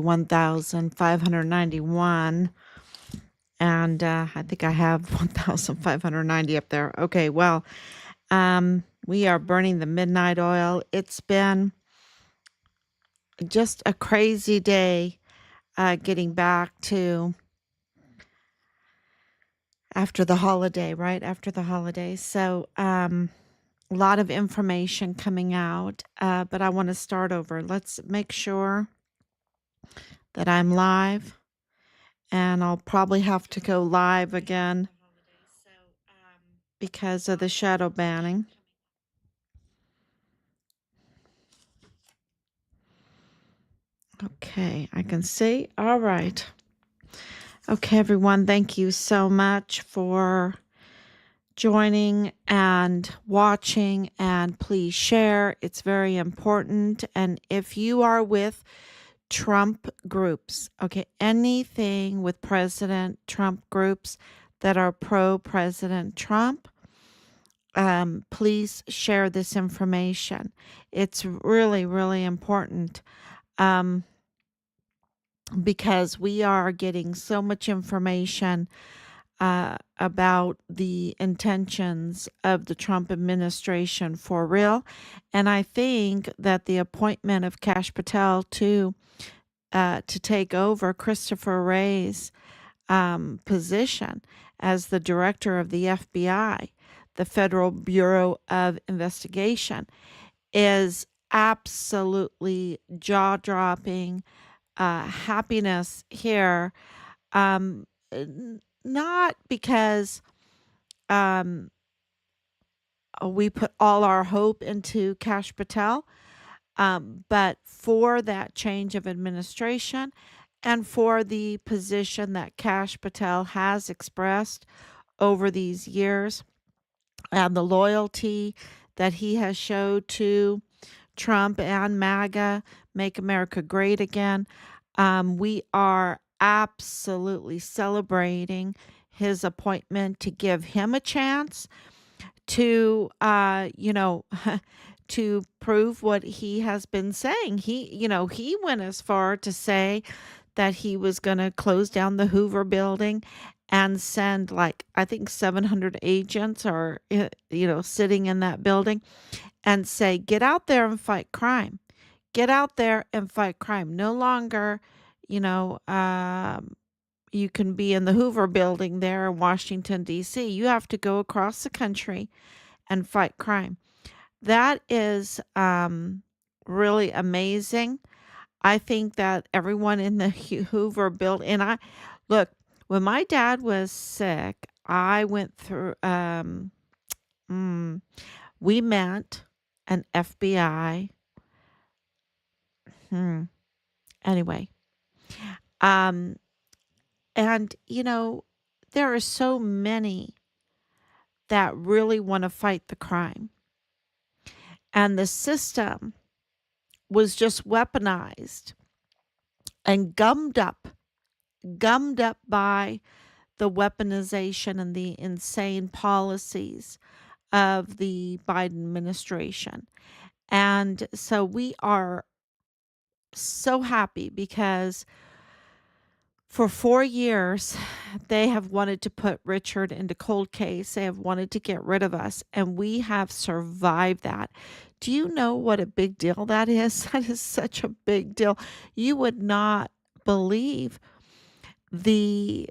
1,591. And I think I have 1,590 up there. Okay, well, we are burning the midnight oil. It's been just a crazy day getting back to after the holiday, right after the holiday. So, a lot of information coming out, but I want to start over. Let's make sure that I'm live, and I'll probably have to go live again because of the shadow banning. Okay, I can see. All right. Okay, everyone, thank you so much for joining and watching, and please share. It's very important. And if you are with Trump groups, okay, anything with President Trump groups that are pro President Trump, please share this information. It's really, really important. Um, because we are getting so much information about the intentions of the Trump administration for real. And I think that the appointment of Kash Patel to take over Christopher Wray's position as the director of the FBI, the Federal Bureau of Investigation, is absolutely jaw-dropping happiness here. Not because um, we put all our hope into Kash Patel, but for that change of administration and for the position that Kash Patel has expressed over these years and the loyalty that he has showed to Trump and MAGA, Make America Great Again. We are absolutely celebrating his appointment to give him a chance to, to prove what he has been saying. He went as far to say that he was going to close down the Hoover building and send, like, I think 700 agents are, sitting in that building, and say, get out there and fight crime. Get out there and fight crime. No longer, you know, you can be in the Hoover building there in Washington, D.C. You have to go across the country and fight crime. That is really amazing. I think that everyone in the Hoover building, and look, when my dad was sick, I went through, we met an FBI. Anyway, um, and there are so many that really want to fight the crime. And the system was just weaponized and gummed up by the weaponization and the insane policies of the Biden administration. And so we are so happy because for 4 years, they have wanted to put Richard into cold case. They have wanted to get rid of us, and we have survived that. Do you know what a big deal that is? That is such a big deal. You would not believe the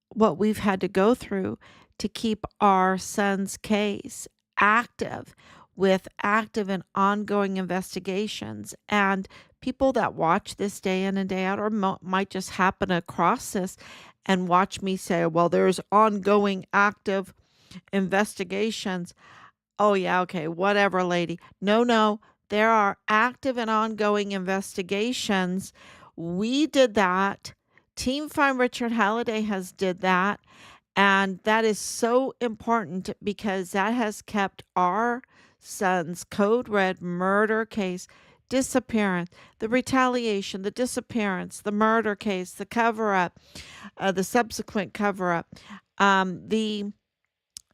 what we've had to go through to keep our son's case active with active and ongoing investigations. And people that watch this day in and day out, or might just happen across this and watch me say, well, there's ongoing active investigations. Oh, yeah, okay, whatever, lady. No, there are active and ongoing investigations. We did that. Team Find Richard Halliday has did that. And that is so important because that has kept our son's code red murder case, disappearance, the retaliation, the disappearance, the murder case, the cover up, the subsequent cover up, the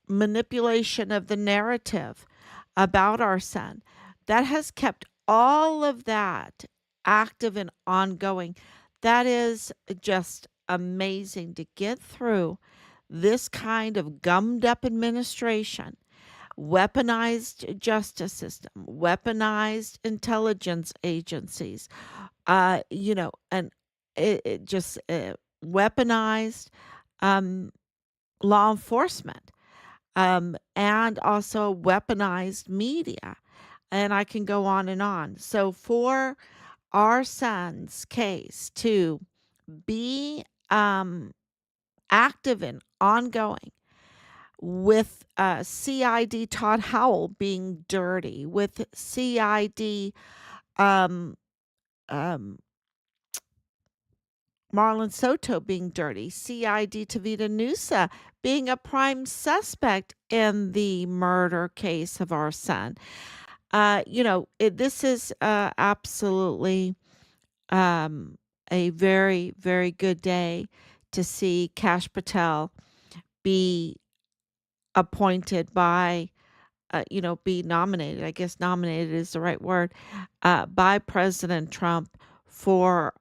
manipulation of the narrative about our son. That has kept all of that active and ongoing. that is just amazing to get through this kind of gummed up administration, weaponized justice system, weaponized intelligence agencies, and it just weaponized um, law enforcement, and also weaponized media. And I can go on and on. So, for our son's case to be active and ongoing, with CID Todd Howell being dirty, with CID um, um, Marlon Soto being dirty, CID Tavita Nusa being a prime suspect in the murder case of our son. This is absolutely um, a very, very good day to see Kash Patel be appointed by, be nominated. I guess nominated is the right word, by President Trump for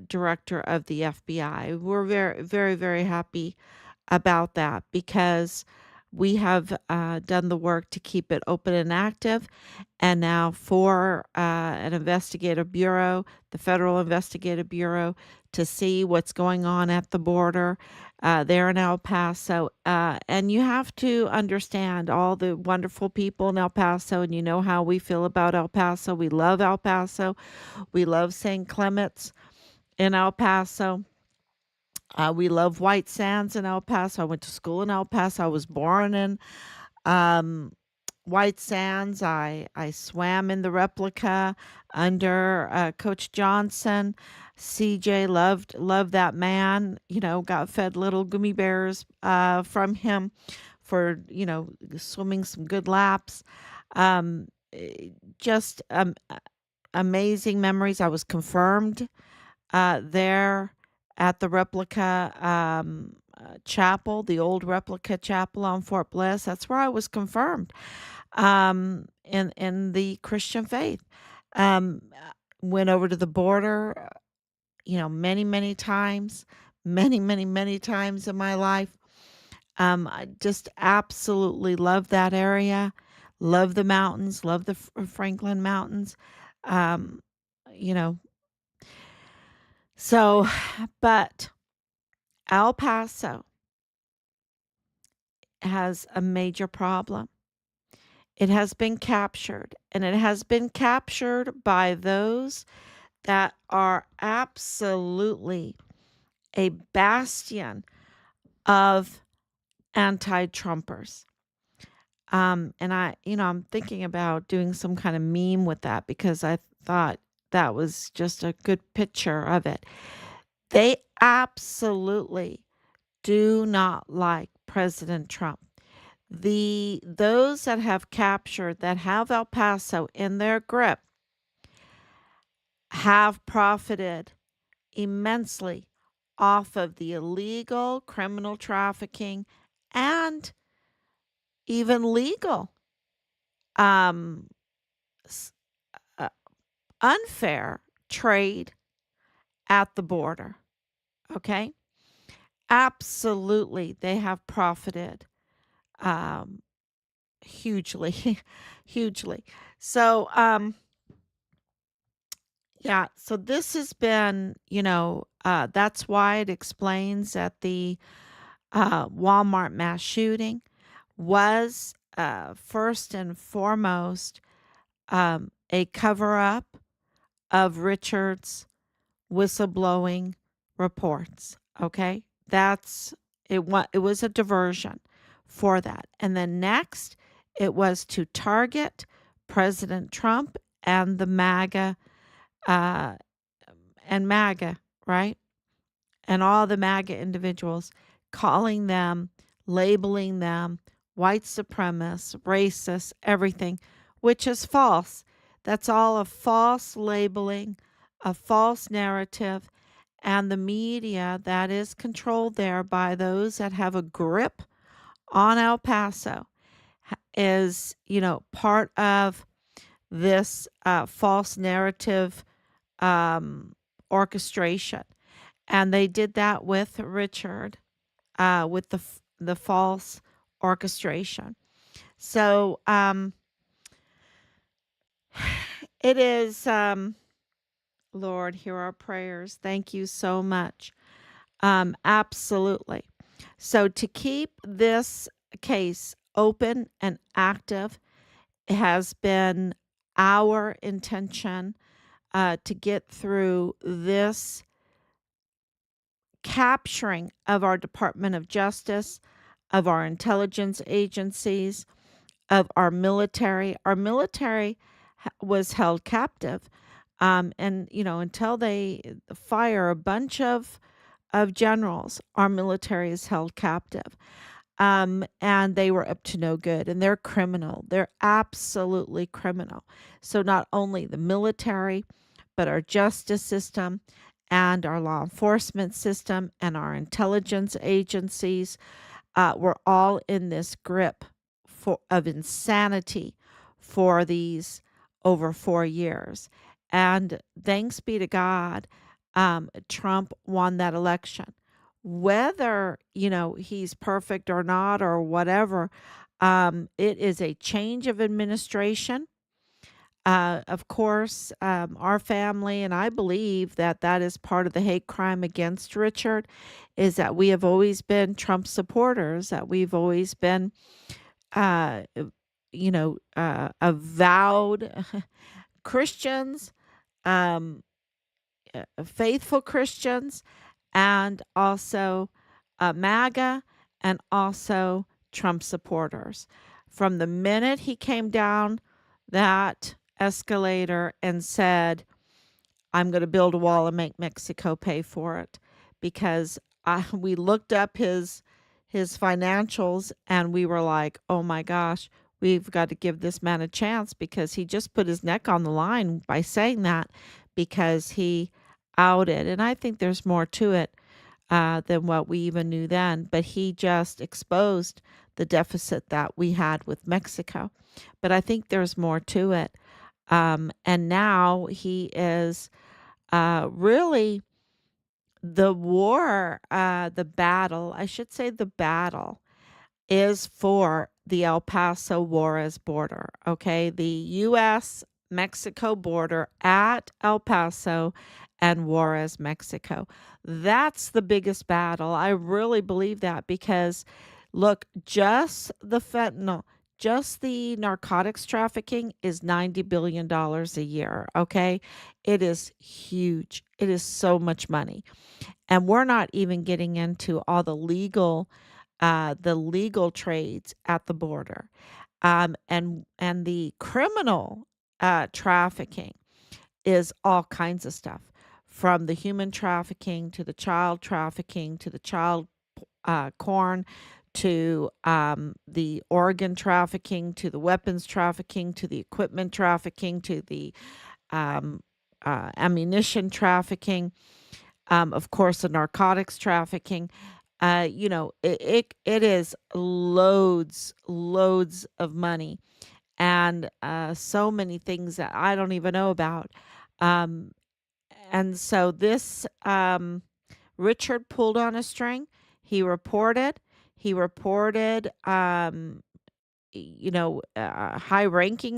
director of the FBI. We're very, very, very happy about that because we have done the work to keep it open and active. And now for an investigative bureau, the Federal Investigative Bureau, to see what's going on at the border there in El Paso. And you have to understand all the wonderful people in El Paso, and you know how we feel about El Paso. We love El Paso. We love St. Clement's in El Paso. We love White Sands in El Paso. I went to school in El Paso. I was born in um, White Sands. I swam in the replica under Coach Johnson. CJ loved that man. Got fed little gummy bears from him for swimming some good laps. Just amazing memories. I was confirmed there at the replica chapel, the old replica chapel on Fort Bliss. That's where I was confirmed in the Christian faith. Um, Went over to the border, many, many times, many, many, many times in my life. I just absolutely love that area. Love the mountains. Love the Franklin Mountains. Um, you know, so, but El Paso has a major problem. It has been captured, and it has been captured by those that are absolutely a bastion of anti-Trumpers. And I'm thinking about doing some kind of meme with that because I thought that was just a good picture of it. They absolutely do not like President Trump. Those that have captured, that have El Paso in their grip, have profited immensely off of the illegal criminal trafficking and even legal um s- uh, unfair trade at the border. Okay, absolutely, they have profited um hugely. Hugely. So yeah, so this has been, that's why it explains that the Walmart mass shooting was first and foremost a cover up of Richard's whistleblowing reports. Okay, that's it. It was a diversion for that, and then next it was to target President Trump and the uh, MAGA, right? And all the MAGA individuals, calling them, labeling them white supremacists, racists, everything, which is false. That's all a false labeling, a false narrative, and the media that is controlled there by those that have a grip on El Paso is, part of this false narrative orchestration. And they did that with Richard, with the false orchestration. So it is, Lord, hear our prayers. Thank you so much. Absolutely. So to keep this case open and active has been our intention, to get through this capturing of our Department of Justice, of our intelligence agencies, of our military. Our military was held captive. And, until they fire a bunch of generals, our military is held captive. And they were up to no good, and they're criminal. They're absolutely criminal. So not only the military, but our justice system and our law enforcement system and our intelligence agencies, were all in this grip of insanity for these over 4 years. And thanks be to God, Trump won that election. Whether, he's perfect or not or whatever, it is a change of administration. Of course, our family, and I believe that that is part of the hate crime against Richard, is that we have always been Trump supporters, that we've always been, uh, avowed Christians, um, faithful Christians, and also MAGA, and also Trump supporters. From the minute he came down that escalator and said, I'm going to build a wall and make Mexico pay for it, because we looked up his financials and we were like, oh my gosh, we've got to give this man a chance, because he just put his neck on the line by saying that, because he outed. And I think there's more to it, than what we even knew then, but he just exposed the deficit that we had with Mexico. But I think there's more to it. And now he is, really, the war, the battle, I should say, the battle is for the El Paso Juarez border. Okay. The US Mexico border at El Paso and Juarez, Mexico. That's the biggest battle. I really believe that, because look, just the fentanyl, just the narcotics trafficking is $90 billion a year. Okay. It is huge. It is so much money. And we're not even getting into all the legal trades at the border, and the criminal, trafficking is all kinds of stuff, from the human trafficking to the child trafficking to the child, corn, to the organ trafficking, to the weapons trafficking, to the equipment trafficking, to the um, ammunition trafficking, of course, the narcotics trafficking. It is loads of money, and so many things that I don't even know about. Um, and so this, Richard pulled on a string. He reported. He reported, high-ranking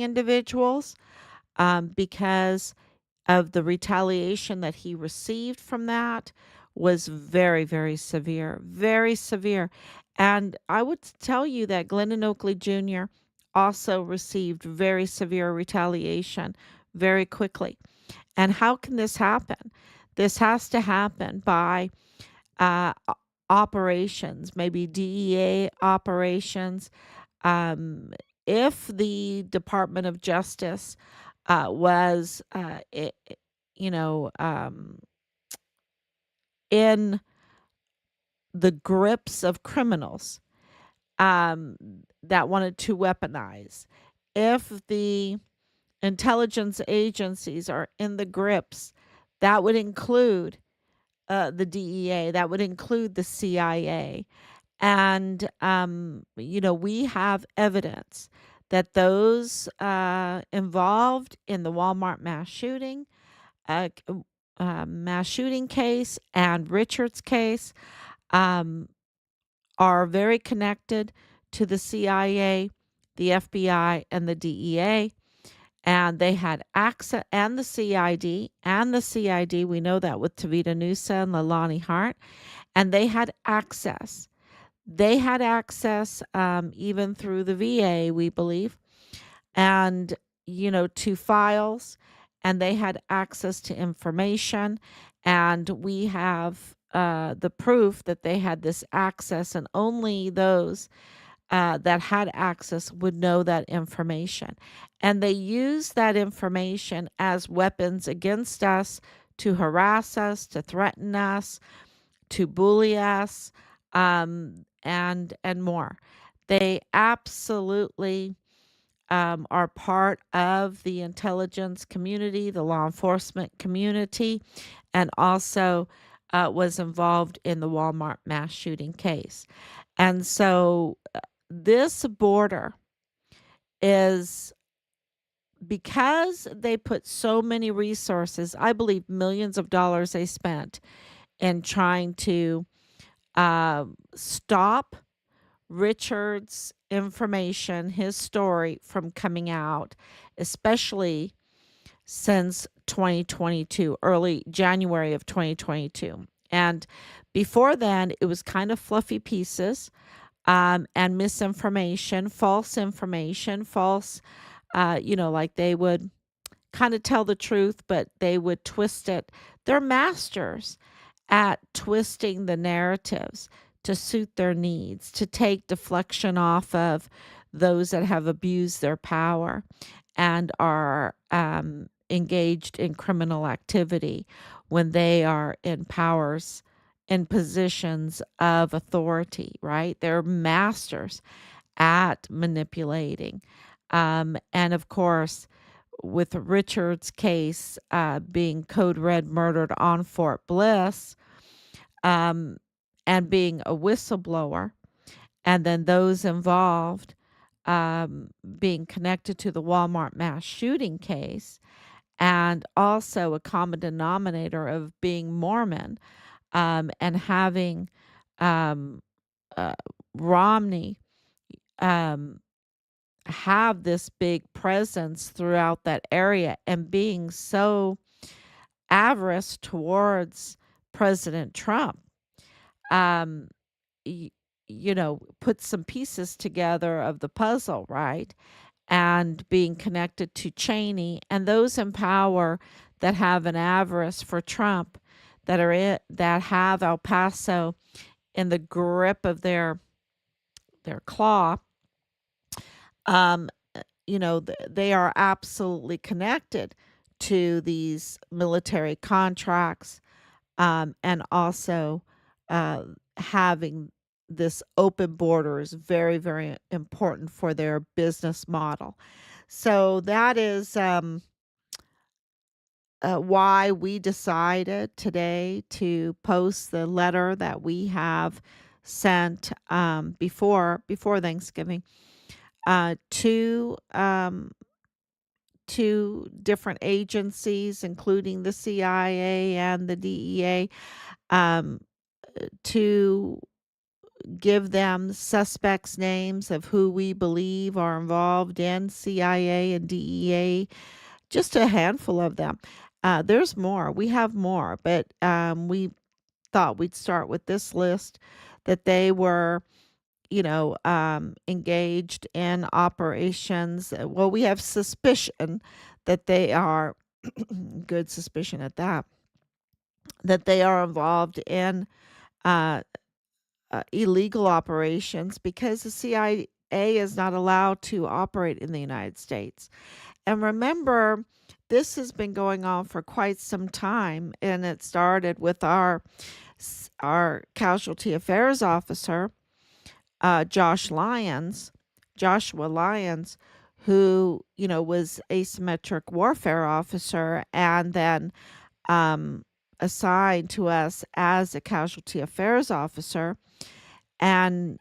individuals, because of the retaliation that he received from that was very, very severe, very severe. And I would tell you that Glennon Oakley Jr. also received very severe retaliation very quickly. And how can this happen? This has to happen by, operations, maybe DEA operations. Um, if the Department of Justice, was, you know, um, in the grips of criminals, um, that wanted to weaponize, if the intelligence agencies are in the grips, that would include, the DEA, that would include the CIA. And, we have evidence that those, involved in the Walmart mass shooting, mass shooting case and Richard's case um, are very connected to the CIA, the FBI, and the DEA. And they had access, and the CID, we know that with Tavita Nusa and Leilani Hart, and they had access. They had access even through the VA, we believe, and to files, and they had access to information, and we have the proof that they had this access, and only those that had access would know that information. And they used that information as weapons against us, to harass us, to threaten us, to bully us, and more. They absolutely are part of the intelligence community, the law enforcement community, and also was involved in the Walmart mass shooting case. And so this border is, because they put so many resources, I believe millions of dollars they spent in trying to stop Richard's information, his story from coming out, especially since 2022, early January of 2022. And before then, it was kind of fluffy pieces and misinformation, false, like they would kind of tell the truth, but they would twist it. They're masters at twisting the narratives to suit their needs, to take deflection off of those that have abused their power and are engaged in criminal activity when they are in powers, in positions of authority, right? They're masters at manipulating. And of course, with Richard's case being code red murdered on Fort Bliss, um, and being a whistleblower, and then those involved being connected to the Walmart mass shooting case, and also a common denominator of being Mormon, and having um, uh, Romney um, have this big presence throughout that area, and being so avarice towards President Trump. Um, y- put some pieces together of the puzzle, right? And being connected to Cheney and those in power that have an avarice for Trump, that have El Paso in the grip of their claw. Um, they are absolutely connected to these military contracts, and also uh, having this open border is very, very important for their business model. So that is why we decided today to post the letter that we have sent before Thanksgiving to different agencies, including the CIA and the DEA, um, to give them suspects' names of who we believe are involved in CIA and DEA, just a handful of them. There's more. We have more, but we thought we'd start with this list, that they were, engaged in operations. Well, we have suspicion that they are, good suspicion at that, that they are involved in uh, illegal operations, because the CIA is not allowed to operate in the United States. And remember, this has been going on for quite some time, and it started with our casualty affairs officer, Joshua Lyons, who was asymmetric warfare officer, and then um, assigned to us as a casualty affairs officer, and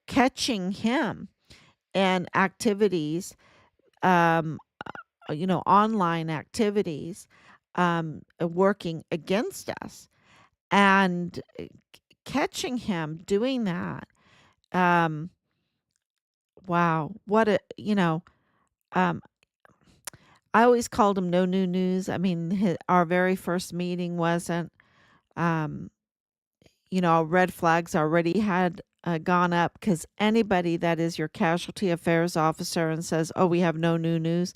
catching him in activities, um, online activities, working against us. And catching him doing that, um, wow, what a, um, I always called him no new news. I mean, our very first meeting wasn't, um, red flags already had gone up because anybody that is your casualty affairs officer and says, oh, we have no new news,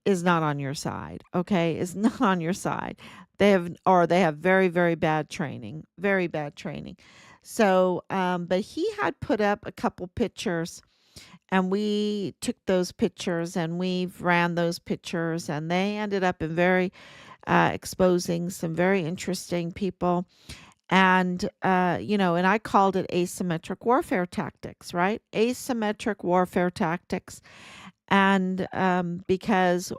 is not on your side. Okay. Is not on your side. They have very, very bad training, very bad training. So, but he had put up a couple pictures and we took those pictures and we've ran those pictures and they ended up in very exposing some very interesting people. And and I called it asymmetric warfare tactics, right? Asymmetric warfare tactics. And because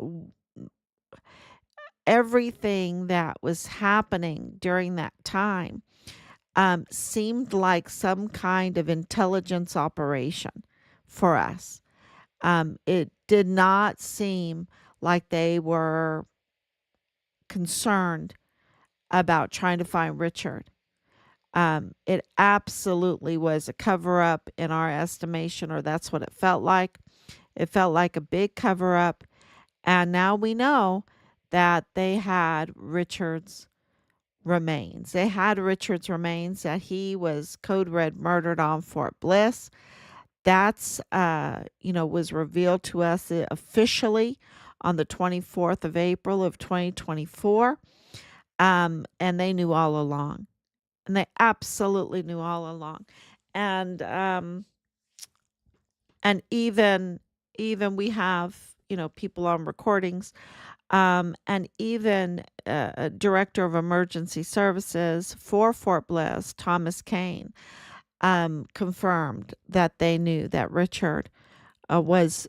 everything that was happening during that time seemed like some kind of intelligence operation for us. It did not seem like they were concerned about trying to find Richard. It absolutely was a cover up in our estimation, or that's what it felt like. It felt like a big cover up. And now we know that they had Richard's remains. They had Richard's remains, that he was code red murdered on Fort Bliss. That's, was revealed to us officially on the 24th of April of 2024. And they knew all along. And they absolutely knew all along. And, and even we have, people on recordings, and even director of emergency services for Fort Bliss, Thomas Kane, confirmed that they knew that Richard was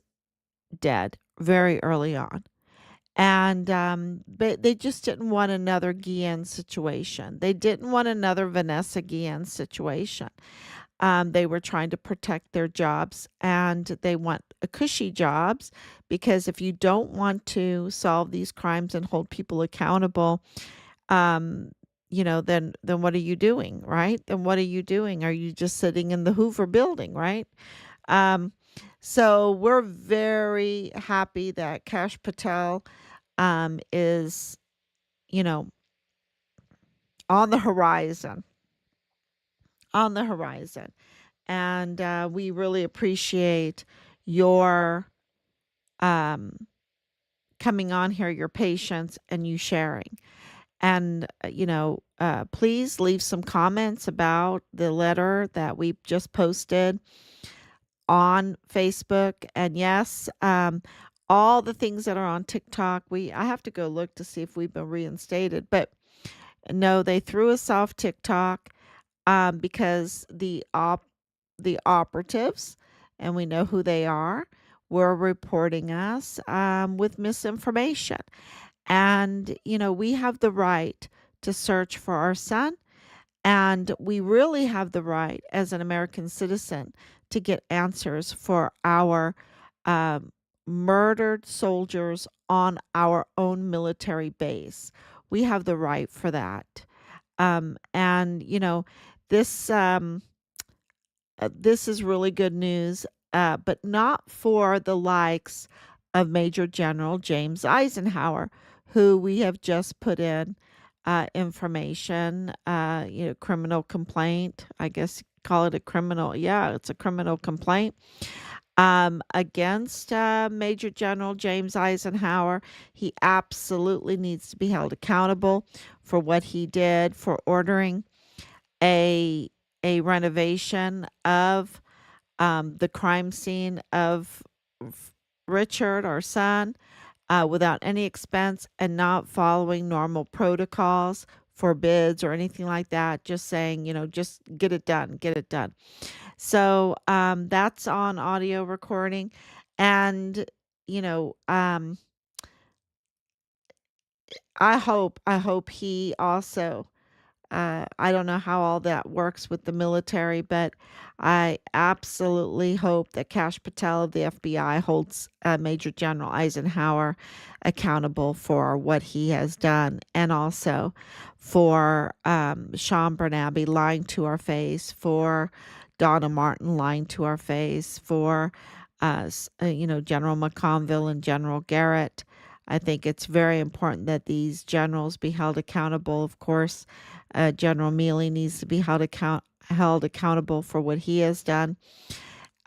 dead very early on. And but they just didn't want another Guillen situation. They didn't want another Vanessa Guillen situation. They were trying to protect their jobs and they want a cushy jobs because if you don't want to solve these crimes and hold people accountable, then what are you doing, right? Then what are you doing? Are you just sitting in the Hoover building, right? Um, so we're very happy that Kash Patel is, you know, on the horizon, on the horizon. And we really appreciate your um, coming on here, your patience, and you sharing. And, please leave some comments about the letter that we just posted on Facebook. And yes, all the things that are on TikTok, I have to go look to see if we've been reinstated. But no, they threw us off TikTok because the operatives, and we know who they are, were reporting us with misinformation. And, we have the right to search for our son. And we really have the right as an American citizen to get answers for our um, murdered soldiers on our own military base. We have the right for that. And, this. This is really good news, but not for the likes of Major General James Eisenhower, who we have just put in information, criminal complaint. I guess call it a criminal. Yeah, it's a criminal complaint against Major General James Eisenhower. He absolutely needs to be held accountable for what he did for ordering a renovation of the crime scene of Richard, our son, without any expense and not following normal protocols for bids or anything like that. Just saying, just get it done, get it done. So that's on audio recording, and you know, um, I hope he also I don't know how all that works with the military, but I absolutely hope that Kash Patel of the FBI holds Major General Eisenhower accountable for what he has done, and also for Sean Bernabe lying to our face, for Donna Martin lying to our face, for General McConville and General Garrett. I think it's very important that these generals be held accountable. Of course, General Mealy needs to be held accountable for what he has done.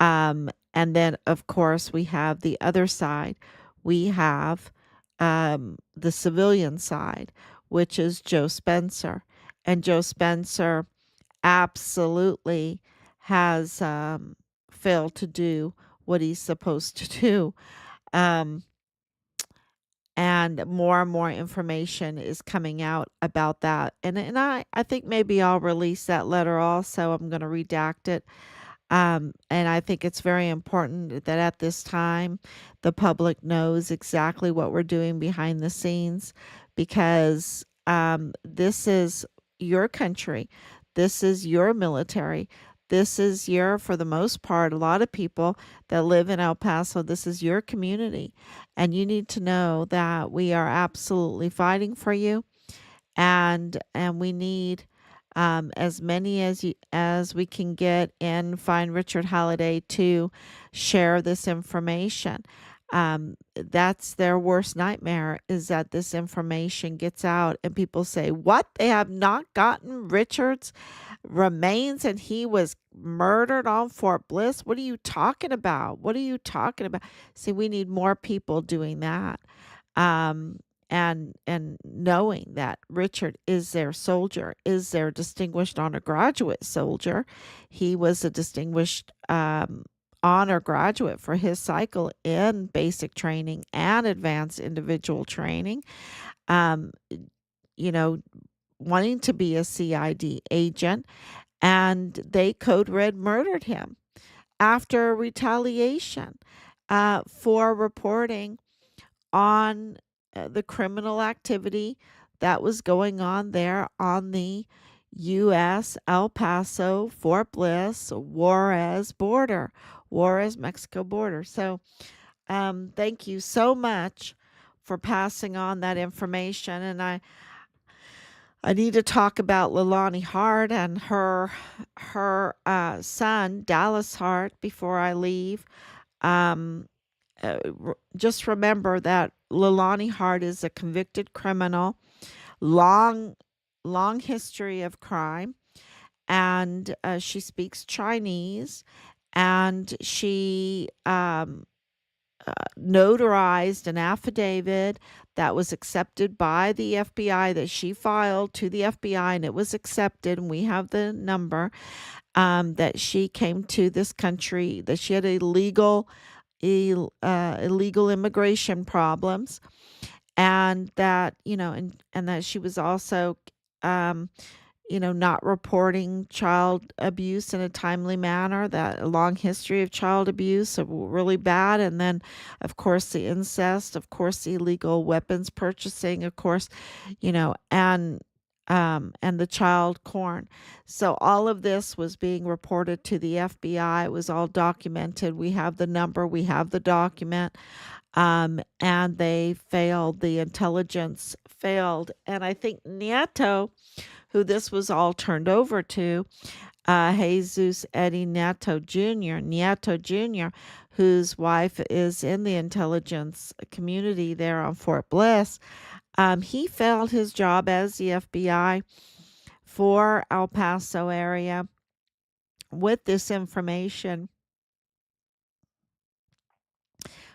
And then, of course, we have the other side. We have the civilian side, which is Joe Spencer. And Joe Spencer absolutely has failed to do what he's supposed to do. Um, and more information is coming out about that. And I think maybe I'll release that letter also. I'm going to redact it. And I think it's very important that at this time the public knows exactly what we're doing behind the scenes, because this is your country, this is your military, this is your, for the most part, a lot of people that live in El Paso, this is your community. And you need to know that we are absolutely fighting for you, and we need as many as we can get in. Find Richard Halliday to share this information. That's their worst nightmare, is that this information gets out and people say, "What? They have not gotten Richard's remains and he was murdered on Fort Bliss? What are you talking about? What are you talking about?" See, we need more people doing that. Um, and knowing that Richard is their soldier, is their distinguished honor graduate soldier. He was a distinguished honor graduate for his cycle in basic training and advanced individual training. Um, you know, wanting to be a CID agent, and they code red murdered him after retaliation for reporting on the criminal activity that was going on there on the U.S. El Paso, Fort Bliss, Juarez, Mexico border. So, thank you so much for passing on that information. And I need to talk about Leilani Hart and her son Dallas Hart before I leave. Um, just remember that Leilani Hart is a convicted criminal, long, long history of crime, and she speaks Chinese, and she notarized an affidavit that was accepted by the FBI, that she filed to the FBI, and it was accepted, and we have the number, that she came to this country, that she had illegal immigration problems, and that, and that she was also um, not reporting child abuse in a timely manner, that a long history of child abuse, really bad. And then, of course, the incest, of course, the illegal weapons purchasing, of course, and the child corn. So all of this was being reported to the FBI. It was all documented. We have the number, we have the document. And they failed. The intelligence failed. And I think Nieto, who this was all turned over to, Jesus Eddie Nieto Jr., whose wife is in the intelligence community there on Fort Bliss, he failed his job as the FBI for El Paso area with this information,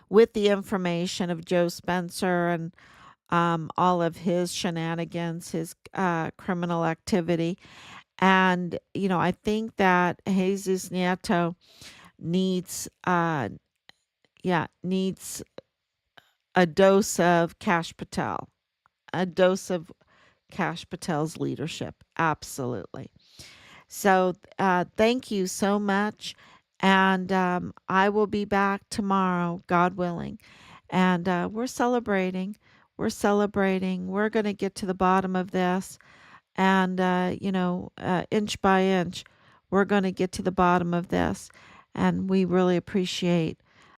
with the information of Joe Spencer and all of his shenanigans, his criminal activity. And, I think that Jesus Nieto needs, needs a dose of Kash Patel, a dose of Kash Patel's leadership. Absolutely. So, thank you so much. And I will be back tomorrow, God willing. And we're celebrating. We're celebrating. We're going to get to the bottom of this. And, inch by inch, we're going to get to the bottom of this. And we really appreciate